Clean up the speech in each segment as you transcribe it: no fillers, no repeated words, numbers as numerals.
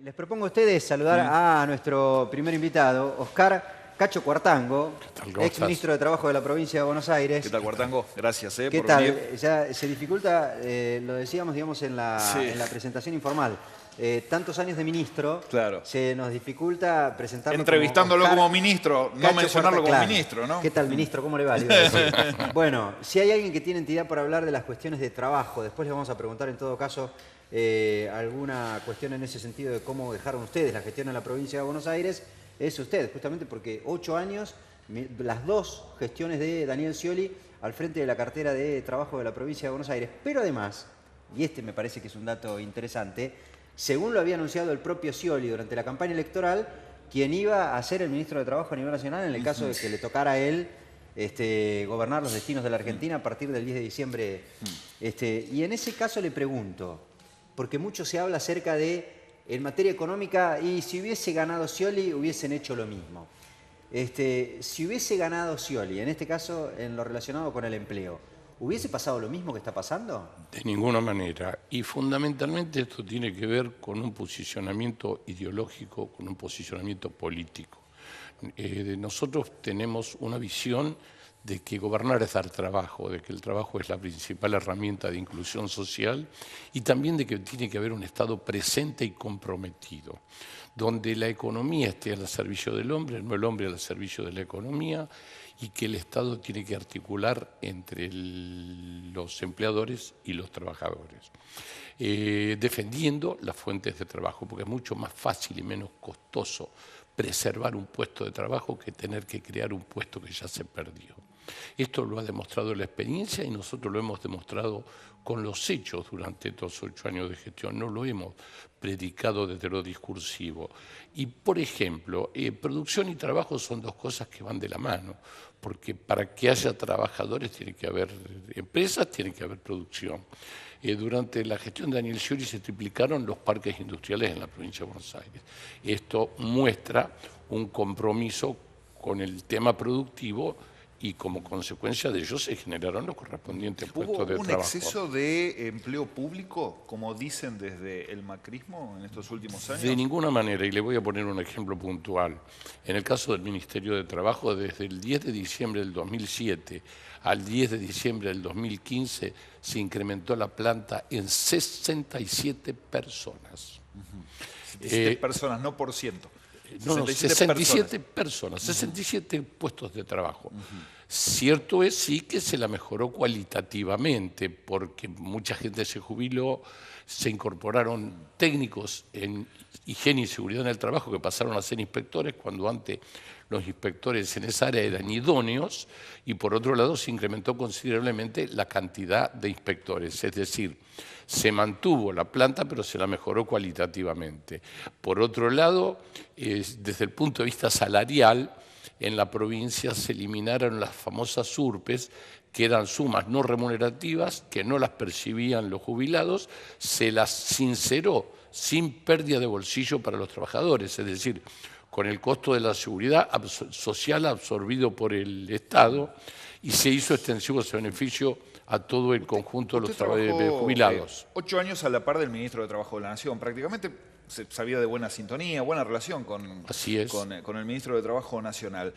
Les propongo a ustedes saludar a nuestro primer invitado, Oscar Cacho Cuartango, ex ministro de Trabajo de la provincia de Buenos Aires. ¿Qué tal, Cuartango? Gracias ¿Qué por tal? venir. Ya se dificulta, lo decíamos, digamos, en la presentación informal. Tantos años de ministro, Claro. se nos dificulta presentarlo Entrevistándolo como, como ministro, no mencionarlo como ministro, ¿no? ¿Qué tal, ministro? ¿Cómo le va? Le iba a decir. Bueno, si hay alguien que tiene entidad para hablar de las cuestiones de trabajo, después le vamos a preguntar en todo caso alguna cuestión en ese sentido de cómo dejaron ustedes la gestión en la provincia de Buenos Aires, es usted, justamente porque 8 años, las dos gestiones de Daniel Scioli al frente de la cartera de trabajo de la provincia de Buenos Aires. Pero además, y este me parece que es un dato interesante, según lo había anunciado el propio Scioli durante la campaña electoral, quien iba a ser el ministro de Trabajo a nivel nacional en el caso de que le tocara a él gobernar los destinos de la Argentina a partir del 10 de diciembre. Y en ese caso le pregunto, porque mucho se habla acerca de, en materia económica, y si hubiese ganado Scioli, hubiesen hecho lo mismo. Si hubiese ganado Scioli, en este caso en lo relacionado con el empleo, ¿hubiese pasado lo mismo que está pasando? De ninguna manera. Y fundamentalmente esto tiene que ver con un posicionamiento ideológico, con un posicionamiento político. Nosotros tenemos una visión de que gobernar es dar trabajo, de que el trabajo es la principal herramienta de inclusión social y también de que tiene que haber un Estado presente y comprometido, donde la economía esté al servicio del hombre, no el hombre al servicio de la economía, y que el Estado tiene que articular entre los empleadores y los trabajadores, defendiendo las fuentes de trabajo, porque es mucho más fácil y menos costoso preservar un puesto de trabajo que tener que crear un puesto que ya se perdió. Esto lo ha demostrado la experiencia y nosotros lo hemos demostrado con los hechos durante estos 8 años de gestión. No lo hemos predicado desde lo discursivo. Y, por ejemplo, producción y trabajo son dos cosas que van de la mano, porque para que haya trabajadores tiene que haber empresas, tiene que haber producción. Durante la gestión de Daniel Scioli se triplicaron los parques industriales en la provincia de Buenos Aires. Esto muestra un compromiso con el tema productivo y como consecuencia de ello se generaron los correspondientes puestos de trabajo. ¿Hubo un exceso de empleo público, como dicen desde el macrismo en estos últimos años? De ninguna manera, y le voy a poner un ejemplo puntual. En el caso del Ministerio de Trabajo, desde el 10 de diciembre del 2007 al 10 de diciembre del 2015 se incrementó la planta en 67 personas. 67 personas, no por ciento. No, 67 personas, 67 puestos de trabajo. Cierto es sí que se la mejoró cualitativamente, porque mucha gente se jubiló, se incorporaron técnicos en higiene y seguridad en el trabajo que pasaron a ser inspectores, cuando antes los inspectores en esa área eran idóneos, y por otro lado se incrementó considerablemente la cantidad de inspectores, es decir, se mantuvo la planta, pero se la mejoró cualitativamente. Por otro lado, desde el punto de vista salarial, en la provincia se eliminaron las famosas URPES, que eran sumas no remunerativas, que no las percibían los jubilados, se las sinceró sin pérdida de bolsillo para los trabajadores, es decir, con el costo de la seguridad social absorbido por el Estado, y se hizo extensivo ese beneficio a todo el conjunto de los jubilados. 8 años a la par del ministro de Trabajo de la Nación. Prácticamente se sabía de buena sintonía, buena relación con el ministro de Trabajo Nacional.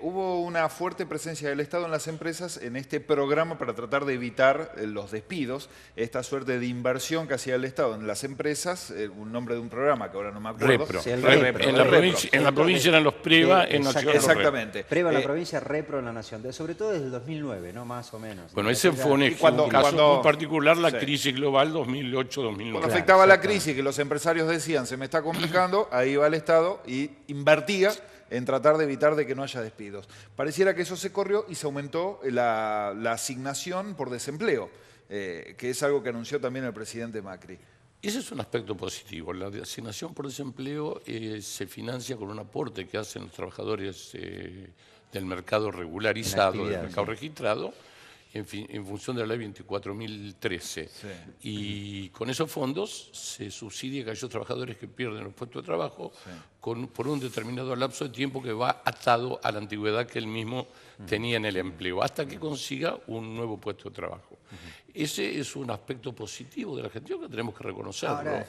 Hubo una fuerte presencia del Estado en las empresas en este programa para tratar de evitar los despidos, esta suerte de inversión que hacía el Estado en las empresas, un nombre de un programa que ahora no me acuerdo. Repro. Sí, el Repro. En la provincia eran los PREVA, en Nación exactamente. PREVA en la provincia, Repro en la Nación. Sobre todo desde el 2009, ¿no? Más o menos. Bueno, ese fue un caso muy particular, la crisis global 2008-2009. Cuando afectaba la crisis, que los empresarios decían, se me está complicando, ahí va el Estado y invertía en tratar de evitar de que no haya despidos. Pareciera que eso se corrió y se aumentó la asignación por desempleo, que es algo que anunció también el presidente Macri. Ese es un aspecto positivo. La asignación por desempleo se financia con un aporte que hacen los trabajadores del mercado regularizado, del mercado registrado, en función de la ley 24.013. Sí. Y con esos fondos se subsidia a aquellos trabajadores que pierden los puestos de trabajo por un determinado lapso de tiempo que va atado a la antigüedad que él mismo tenía en el empleo, hasta que consiga un nuevo puesto de trabajo. Ese es un aspecto positivo de la gestión que tenemos que reconocerlo. Ahora,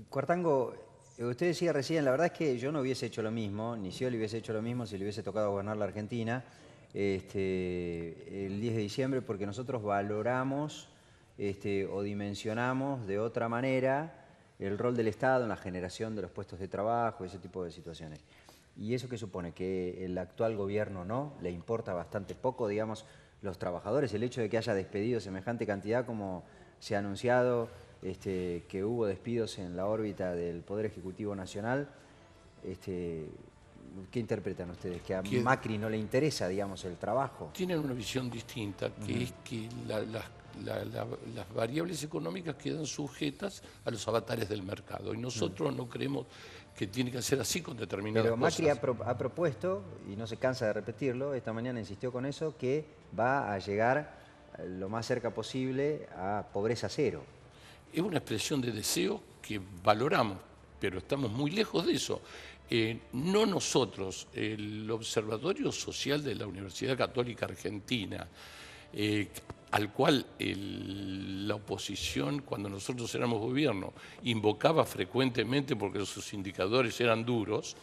Cuartango, usted decía recién, la verdad es que yo no hubiese hecho lo mismo, ni Scioli hubiese hecho lo mismo si le hubiese tocado gobernar la Argentina el 10 de diciembre, porque nosotros valoramos o dimensionamos de otra manera el rol del Estado en la generación de los puestos de trabajo, ese tipo de situaciones. ¿Y eso qué supone? Que el actual gobierno no, le importa bastante poco, digamos, los trabajadores, el hecho de que haya despedido semejante cantidad como se ha anunciado, que hubo despidos en la órbita del Poder Ejecutivo Nacional, ¿qué interpretan ustedes? ¿Que a Macri no le interesa, digamos, el trabajo? Tienen una visión distinta, que es que las variables económicas quedan sujetas a los avatares del mercado y nosotros no creemos que tiene que ser así con determinadas cosas. Pero Macri ha propuesto, y no se cansa de repetirlo, esta mañana insistió con eso, que va a llegar lo más cerca posible a pobreza cero. Es una expresión de deseo que valoramos, pero estamos muy lejos de eso. No nosotros, el Observatorio Social de la Universidad Católica Argentina, al cual la oposición, cuando nosotros éramos gobierno, invocaba frecuentemente porque sus indicadores eran duros,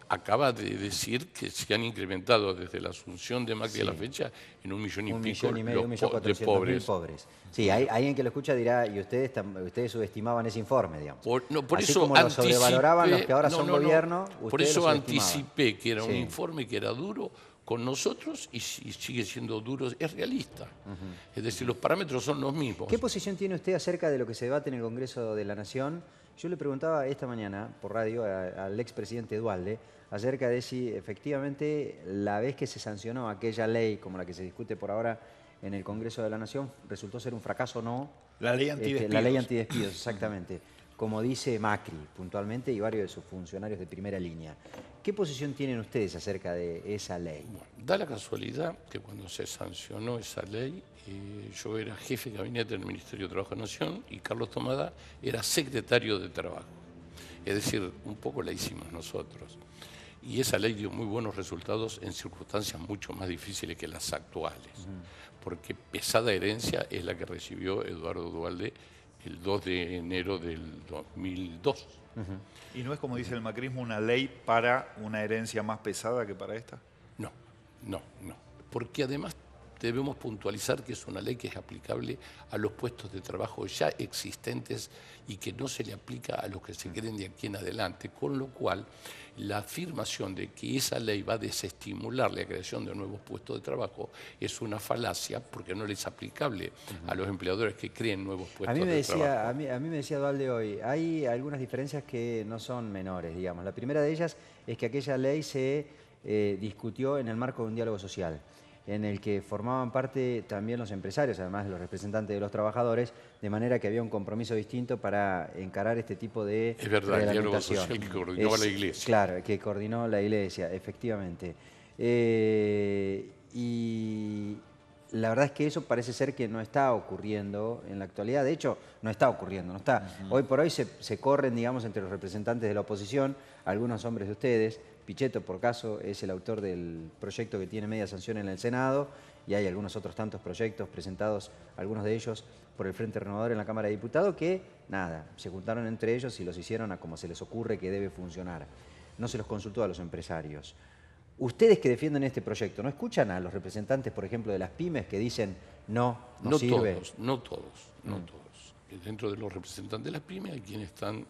acaba de decir que se han incrementado desde la asunción de Macri a la fecha en 1,5 millones de pobres. Sí, alguien que lo escucha dirá, y ustedes subestimaban ese informe, digamos. Por Así eso como lo sobrevaloraban los que ahora son gobierno, por eso anticipé que era un informe que era duro con nosotros y sigue siendo duro, es realista. Es decir, los parámetros son los mismos. ¿Qué posición tiene usted acerca de lo que se debate en el Congreso de la Nación? Yo le preguntaba esta mañana por radio al expresidente Duhalde acerca de si efectivamente la vez que se sancionó aquella ley como la que se discute por ahora en el Congreso de la Nación resultó ser un fracaso o no. La ley antidespidos. La ley antidespidos, exactamente. Como dice Macri puntualmente y varios de sus funcionarios de primera línea. ¿Qué posición tienen ustedes acerca de esa ley? Bueno, da la casualidad que cuando se sancionó esa ley, yo era jefe de gabinete del Ministerio de Trabajo de la Nación y Carlos Tomada era secretario de Trabajo. Es decir, un poco la hicimos nosotros. Y esa ley dio muy buenos resultados en circunstancias mucho más difíciles que las actuales. Porque pesada herencia es la que recibió Eduardo Duhalde el 2 de enero del 2002. ¿Y no es, como dice el macrismo, una ley para una herencia más pesada que para esta? No. Porque además debemos puntualizar que es una ley que es aplicable a los puestos de trabajo ya existentes y que no se le aplica a los que se creen de aquí en adelante, con lo cual la afirmación de que esa ley va a desestimular la creación de nuevos puestos de trabajo es una falacia porque no le es aplicable a los empleadores que creen nuevos puestos de trabajo. A mí me decía Duhalde hoy, hay algunas diferencias que no son menores, digamos. La primera de ellas es que aquella ley se discutió en el marco de un diálogo social, en el que formaban parte también los empresarios, además de los representantes de los trabajadores, de manera que había un compromiso distinto para encarar este tipo de Es verdad, el diálogo social que coordinó la Iglesia. Claro, que coordinó la Iglesia, efectivamente. Y la verdad es que eso parece ser que no está ocurriendo en la actualidad. De hecho, no está ocurriendo, no está. Hoy por hoy se corren, digamos, entre los representantes de la oposición, algunos hombres de ustedes. Pichetto, por caso, es el autor del proyecto que tiene media sanción en el Senado y hay algunos otros tantos proyectos presentados, algunos de ellos por el Frente Renovador en la Cámara de Diputados, que, nada, se juntaron entre ellos y los hicieron a como se les ocurre que debe funcionar. No se los consultó a los empresarios. Ustedes que defienden este proyecto, ¿no escuchan a los representantes, por ejemplo, de las pymes que dicen no sirve? No todos. Dentro de los representantes de las pymes hay quienes están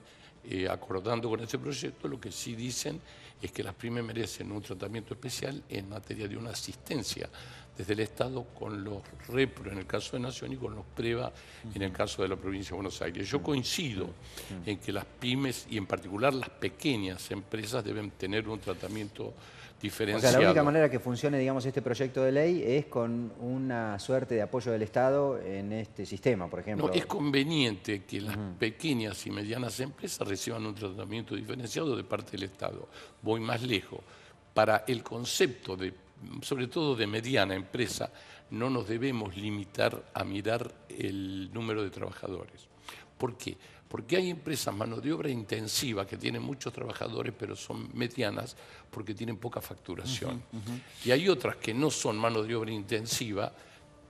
acordando con este proyecto. Lo que sí dicen es que las pymes merecen un tratamiento especial en materia de una asistencia desde el Estado con los REPRO en el caso de Nación y con los PREVA en el caso de la provincia de Buenos Aires. Yo coincido en que las pymes y en particular las pequeñas empresas deben tener un tratamiento diferenciado. O sea, la única manera que funcione, digamos, este proyecto de ley es con una suerte de apoyo del Estado en este sistema, por ejemplo. No, es conveniente que las pequeñas y medianas empresas reciban un tratamiento diferenciado de parte del Estado. Voy más lejos. Para el concepto de, sobre todo de mediana empresa, no nos debemos limitar a mirar el número de trabajadores. ¿Por qué? Porque hay empresas mano de obra intensiva que tienen muchos trabajadores, pero son medianas porque tienen poca facturación. Y hay otras que no son mano de obra intensiva,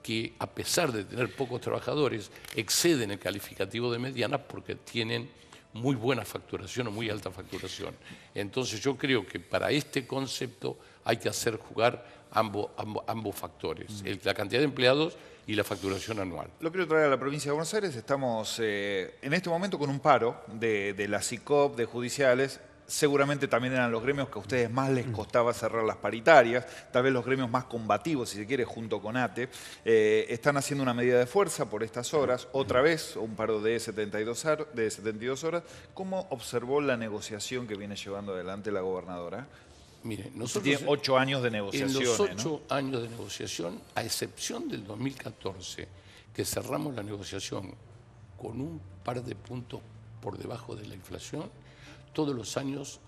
que a pesar de tener pocos trabajadores, exceden el calificativo de medianas porque tienen muy buena facturación o muy alta facturación. Entonces yo creo que para este concepto hay que hacer jugar ambos factores, la cantidad de empleados y la facturación anual. Lo quiero traer a la provincia de Buenos Aires. Estamos en este momento con un paro de la SICOP, de judiciales. Seguramente también eran los gremios que a ustedes más les costaba cerrar las paritarias, tal vez los gremios más combativos, si se quiere, junto con ATE. Están haciendo una medida de fuerza por estas horas, otra vez un paro de 72 horas. ¿Cómo observó la negociación que viene llevando adelante la gobernadora? Mire, nosotros tiene 8 años de negociación. En los 8 años de negociación, a excepción del 2014, que cerramos la negociación con un par de puntos por debajo de la inflación, todos los años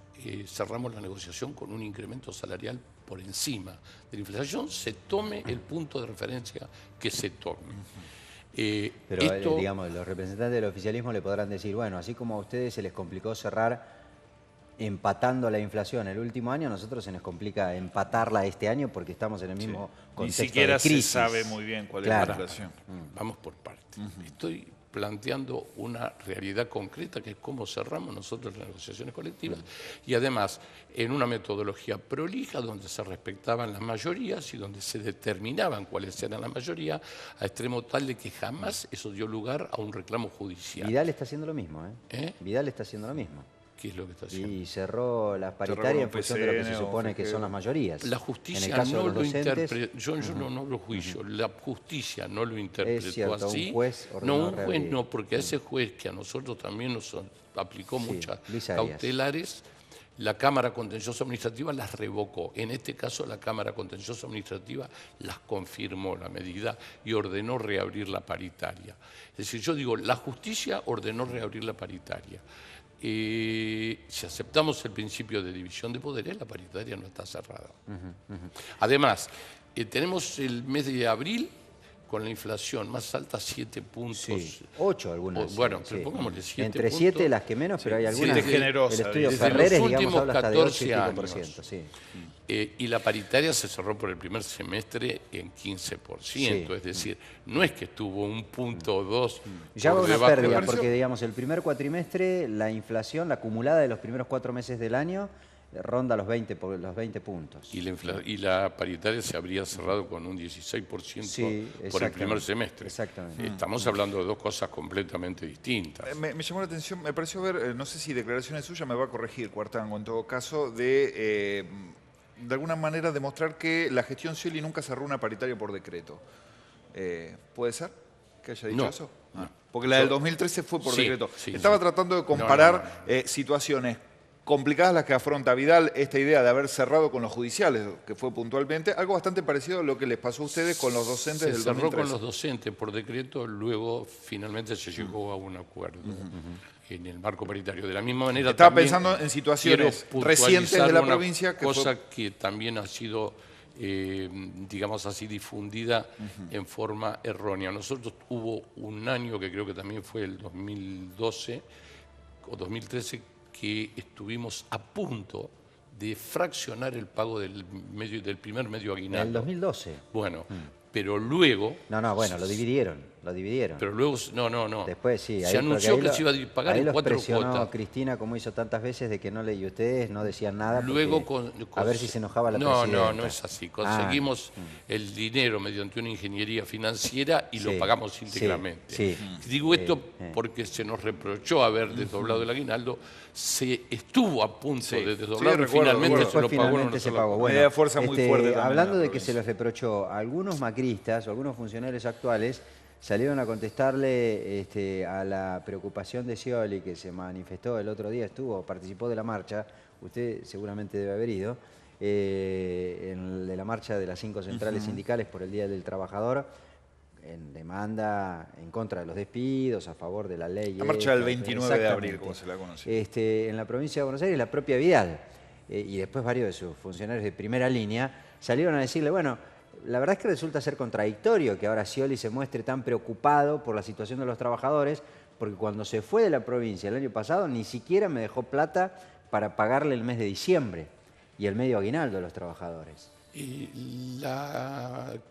cerramos la negociación con un incremento salarial por encima de la inflación, se tome el punto de referencia que se tome. Pero digamos, los representantes del oficialismo le podrán decir, bueno, así como a ustedes se les complicó cerrar empatando la inflación el último año, a nosotros se nos complica empatarla este año porque estamos en el mismo contexto de crisis. Ni siquiera se sabe muy bien cuál es la inflación. Vamos por partes. Estoy planteando una realidad concreta que es cómo cerramos nosotros las negociaciones colectivas y además en una metodología prolija donde se respetaban las mayorías y donde se determinaban cuáles eran las mayorías a extremo tal de que jamás eso dio lugar a un reclamo judicial. Vidal está haciendo lo mismo, Vidal está haciendo lo mismo. ¿Qué es lo que está haciendo? Y cerró las paritarias en función de lo que se supone que son las mayorías. La justicia no lo interpretó, yo no hablo juicio, la justicia no lo interpretó así. Un juez no, porque a ese juez que a nosotros también nos aplicó muchas cautelares, la Cámara Contenciosa Administrativa las revocó. En este caso la Cámara Contenciosa Administrativa las confirmó la medida y ordenó reabrir la paritaria. Es decir, yo digo, la justicia ordenó reabrir la paritaria. Si aceptamos el principio de división de poderes, la paritaria no está cerrada. Además, tenemos el mes de abril con la inflación más alta, 7 puntos. Sí, 8 algunas. Bueno, pero pongámosle 7 Entre 7 las que menos, pero hay algunas. 7 generosas. El estudio Desde Ferreres, los digamos, últimos habla hasta de 14 8,5%. Y la paritaria se cerró por el primer semestre en 15%, es decir, no es que estuvo un punto o dos. Ya va una pérdida, porque digamos, el primer cuatrimestre, la inflación, la acumulada de los primeros 4 meses del año, ronda los 20 puntos. Y la paritaria se habría cerrado con un 16% por el primer semestre. Exactamente. Estamos hablando de dos cosas completamente distintas. Me llamó la atención, me pareció ver, no sé si declaraciones suyas, me va a corregir Cuartango en todo caso, de alguna manera demostrar que la gestión Scioli nunca cerró una paritaria por decreto. ¿Puede ser que haya dicho eso? No. Porque la del 2013 fue por decreto. Sí, Estaba tratando de comparar situaciones complicadas las que afronta Vidal, esta idea de haber cerrado con los judiciales, que fue puntualmente, algo bastante parecido a lo que les pasó a ustedes con los docentes del 2013. Se cerró con los docentes por decreto, luego finalmente se llegó a un acuerdo en el marco paritario. De la misma manera, estaba pensando en situaciones recientes de la provincia. Que también ha sido, digamos así, difundida en forma errónea. Nosotros hubo un año que creo que también fue el 2012 o 2013, que estuvimos a punto de fraccionar el pago del primer medio aguinaldo. En el 2012. Bueno, pero luego... bueno, lo dividieron. Pero luego, no. Después sí. Se anunció que se iba a pagar en 4 cuotas. Cristina, como hizo tantas veces, de que no y ustedes no decían nada. Luego a ver si se enojaba la presidenta. No es así. Conseguimos el dinero mediante una ingeniería financiera y lo pagamos íntegramente. Digo esto porque se nos reprochó haber desdoblado el aguinaldo. Se estuvo a punto de desdoblarlo y finalmente se lo pagó. Bueno, fuerza muy fuerte hablando de que se les reprochó, algunos macristas o algunos funcionarios actuales salieron a contestarle a la preocupación de Scioli, que se manifestó el otro día, participó de la marcha, usted seguramente debe haber ido, de la marcha de las 5 centrales sindicales por el Día del Trabajador, en demanda en contra de los despidos, a favor de la ley. La marcha del 29 de abril, como se la conoce. En la provincia de Buenos Aires, la propia Vidal, y después varios de sus funcionarios de primera línea, salieron a decirle, bueno, la verdad es que resulta ser contradictorio que ahora Scioli se muestre tan preocupado por la situación de los trabajadores, porque cuando se fue de la provincia el año pasado ni siquiera me dejó plata para pagarle el mes de diciembre y el medio aguinaldo a los trabajadores.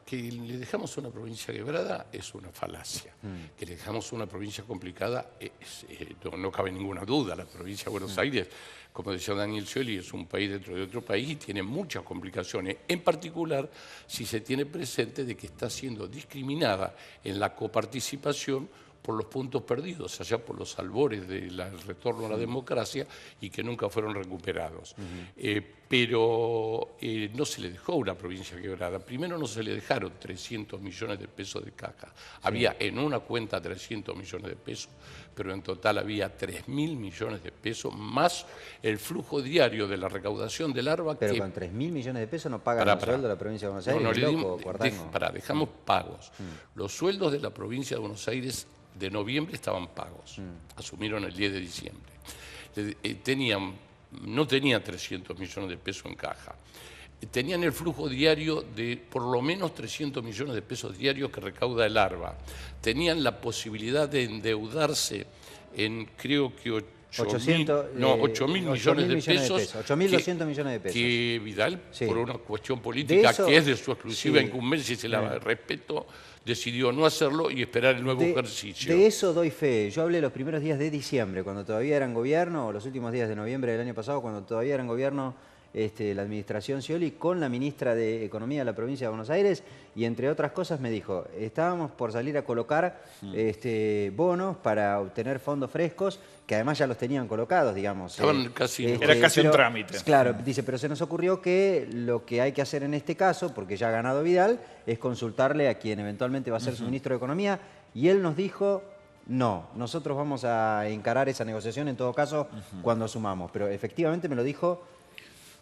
Que le dejamos una provincia quebrada es una falacia. Que le dejamos una provincia complicada no cabe ninguna duda. La provincia de Buenos Aires, como decía Daniel Scioli, es un país dentro de otro país y tiene muchas complicaciones. En particular, si se tiene presente de que está siendo discriminada en la coparticipación por los puntos perdidos, allá por los albores del retorno a la democracia y que nunca fueron recuperados. Pero no se le dejó una provincia quebrada. Primero no se le dejaron 300 millones de pesos de caja. Había en una cuenta 300 millones de pesos, pero en total había 3.000 millones de pesos, más el flujo diario de la recaudación del ARBA. Pero con 3.000 millones de pesos no pagan el sueldo de la provincia de Buenos Aires. Dejamos pagos. Los sueldos de la provincia de Buenos Aires de noviembre estaban pagos, asumieron el 10 de diciembre. No tenían 300 millones de pesos en caja. Tenían el flujo diario de por lo menos 300 millones de pesos diarios que recauda el ARBA. Tenían la posibilidad de endeudarse en, creo que 8.000 millones de pesos. 8.200 millones de pesos. Que Vidal, por una cuestión política que es de su exclusiva incumbencia y se la respeto, decidió no hacerlo y esperar el nuevo ejercicio. De eso doy fe. Yo hablé los primeros días de diciembre, cuando todavía eran gobierno, o los últimos días de noviembre del año pasado, cuando todavía eran gobierno la administración Scioli, con la ministra de Economía de la provincia de Buenos Aires, y entre otras cosas me dijo, estábamos por salir a colocar bonos para obtener fondos frescos, que además ya los tenían colocados, digamos. Era casi un trámite. Claro, dice, pero se nos ocurrió que lo que hay que hacer en este caso, porque ya ha ganado Vidal, es consultarle a quien eventualmente va a ser su ministro de Economía, y él nos dijo, no, nosotros vamos a encarar esa negociación en todo caso cuando asumamos. Pero efectivamente me lo dijo,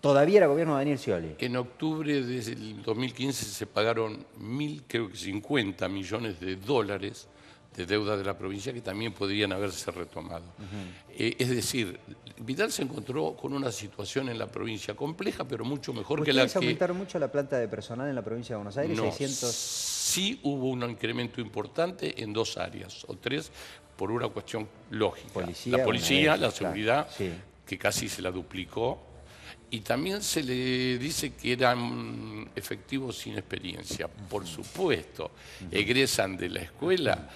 todavía era gobierno de Daniel Scioli. En octubre del 2015 se pagaron 1.050 millones de dólares de deuda de la provincia que también podrían haberse retomado. Es decir, Vidal se encontró con una situación en la provincia compleja, pero mucho mejor que la que... ¿Ustedes aumentaron mucho la planta de personal en la provincia de Buenos Aires? No, 600... sí hubo un incremento importante en 2 áreas, o 3, por una cuestión lógica. La policía, la seguridad, que casi se la duplicó, y también se le dice que eran efectivos sin experiencia. Por supuesto, egresan de la escuela,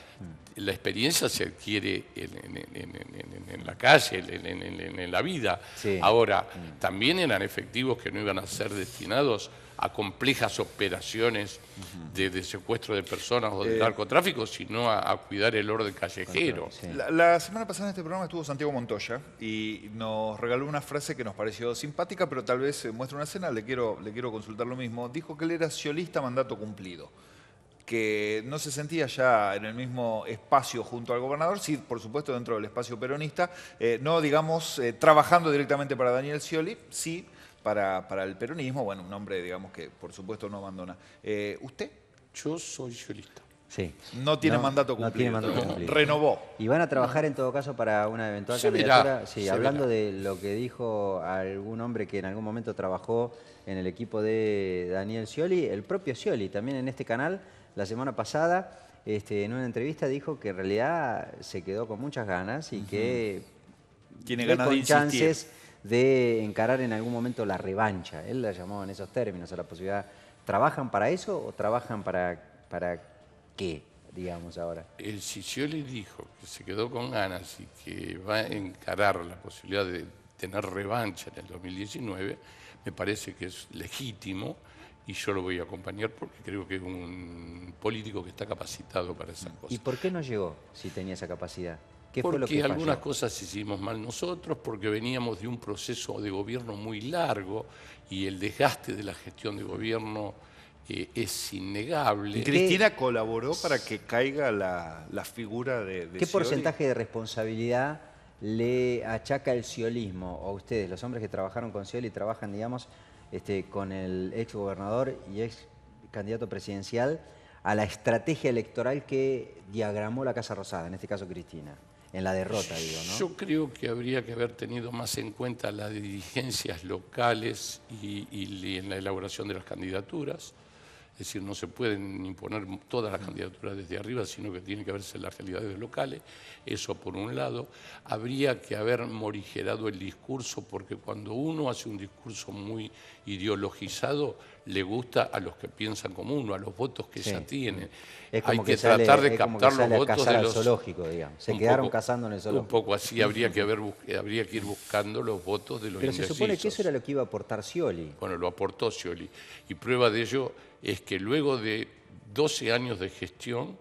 la experiencia se adquiere en la calle, en la vida. Ahora, también eran efectivos que no iban a ser destinados a complejas operaciones de secuestro de personas o de narcotráfico, sino a cuidar el orden callejero. La semana pasada en este programa estuvo Santiago Montoya y nos regaló una frase que nos pareció simpática, pero tal vez muestra una escena, le quiero consultar lo mismo. Dijo que él era sciolista mandato cumplido, que no se sentía ya en el mismo espacio junto al gobernador, sí, por supuesto dentro del espacio peronista, no digamos trabajando directamente para Daniel Scioli, sí, para el peronismo, bueno, un hombre, digamos, que por supuesto no abandona. ¿Usted? Yo soy sciolista. Sí. No tiene mandato cumplido. No tiene mandato cumplido. Renovó. ¿Y van a trabajar en todo caso para una eventual candidatura? Sí, hablando de lo que dijo algún hombre que en algún momento trabajó en el equipo de Daniel Scioli, el propio Scioli, también en este canal, la semana pasada, en una entrevista dijo que en realidad se quedó con muchas ganas y que tiene ganas de insistir. Chances de encarar en algún momento la revancha. Él la llamó en esos términos a la posibilidad. ¿Trabajan para eso o trabajan para qué, digamos, ahora? El Scioli dijo que se quedó con ganas y que va a encarar la posibilidad de tener revancha en el 2019, me parece que es legítimo y yo lo voy a acompañar porque creo que es un político que está capacitado para esas cosas. ¿Y por qué no llegó si tenía esa capacidad? Porque algunas cosas hicimos mal nosotros, porque veníamos de un proceso de gobierno muy largo y el desgaste de la gestión de gobierno es innegable. ¿Y Cristina colaboró para que caiga la figura de ¿Qué porcentaje de responsabilidad le achaca el sciolismo, o ustedes, los hombres que trabajaron con Scioli, trabajan, digamos, con el ex gobernador y ex candidato presidencial, a la estrategia electoral que diagramó la Casa Rosada, en este caso Cristina? En la derrota, digo, ¿no? Yo creo que habría que haber tenido más en cuenta las dirigencias locales y en la elaboración de las candidaturas. Es decir, no se pueden imponer todas las candidaturas desde arriba, sino que tiene que verse las realidades locales. Eso por un lado. Habría que haber morigerado el discurso, porque cuando uno hace un discurso muy ideologizado, le gusta a los que piensan como uno, a los votos que ya tienen. Hay que tratar de captar los votos de los zoológicos, digamos. Se quedaron cazando en el zoológico. Un poco así, habría que ir buscando los votos de los indecisos. Pero se supone que eso era lo que iba a aportar Scioli. Bueno, lo aportó Scioli. Y prueba de ello es que luego de 12 años de gestión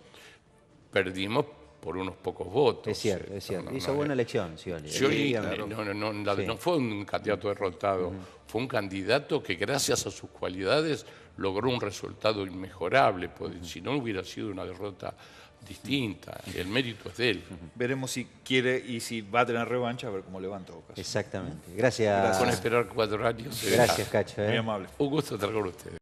perdimos por unos pocos votos. Es cierto, es cierto. Hizo buena elección, Scioli. Scioli no fue un candidato derrotado, fue un candidato que gracias a sus cualidades logró un resultado inmejorable, si no hubiera sido una derrota distinta. El mérito es de él. Veremos si quiere y si va a tener revancha, a ver cómo levanta Ocas. Exactamente. Gracias. Con esperar 4 años. Gracias, Cacho. Muy amable. Un gusto estar con ustedes.